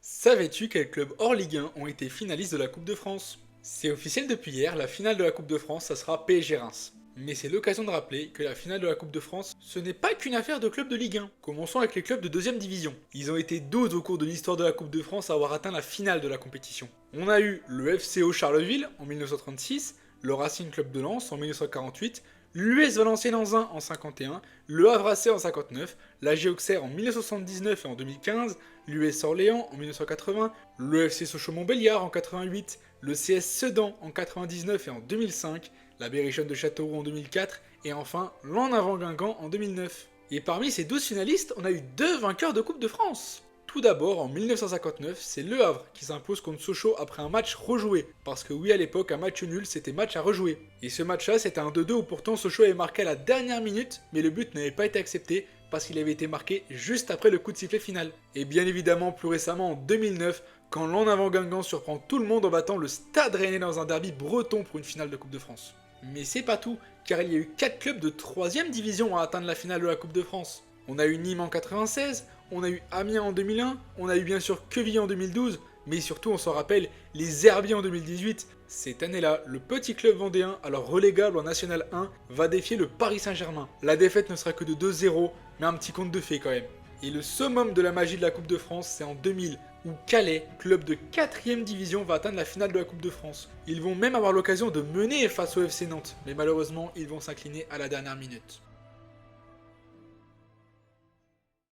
Savais-tu quels clubs hors Ligue 1 ont été finalistes de la Coupe de France? C'est officiel depuis hier, la finale de la Coupe de France, ça sera PSG Reims. Mais c'est l'occasion de rappeler que la finale de la Coupe de France, ce n'est pas qu'une affaire de clubs de Ligue 1. Commençons avec les clubs de deuxième division. Ils ont été 12 au cours de l'histoire de la Coupe de France à avoir atteint la finale de la compétition. On a eu le FCO Charleville en 1936, le Racing Club de Lens en 1948, l'US Valenciennes-Anzin en 51, le Havre AC en 59, l'AG Auxerre en 1979 et en 2015, l'US Orléans en 1980, le FC Sochaux-Montbéliard en 88, le CS Sedan en 99 et en 2005, la Berrichonne de Châteauroux en 2004 et enfin l'En Avant Guingamp en 2009. Et parmi ces 12 finalistes, on a eu 2 vainqueurs de Coupe de France. Tout d'abord, en 1959, c'est Le Havre qui s'impose contre Sochaux après un match rejoué. Parce que oui, à l'époque, un match nul, c'était match à rejouer. Et ce match-là, c'était un 2-2 où pourtant Sochaux avait marqué à la dernière minute, mais le but n'avait pas été accepté parce qu'il avait été marqué juste après le coup de sifflet final. Et bien évidemment, plus récemment, en 2009, quand l'En Avant Guingamp surprend tout le monde en battant le Stade Rennais dans un derby breton pour une finale de Coupe de France. Mais c'est pas tout, car il y a eu 4 clubs de 3ème division à atteindre la finale de la Coupe de France. On a eu Nîmes en 96, on a eu Amiens en 2001, on a eu bien sûr Quevilly en 2012, mais surtout on s'en rappelle, les Herbiers en 2018. Cette année-là, le petit club vendéen, alors relégable en National 1, va défier le Paris Saint-Germain. La défaite ne sera que de 2-0, mais un petit conte de fées quand même. Et le summum de la magie de la Coupe de France, c'est en 2000, où Calais, club de 4ème division, va atteindre la finale de la Coupe de France. Ils vont même avoir l'occasion de mener face au FC Nantes, mais malheureusement, ils vont s'incliner à la dernière minute.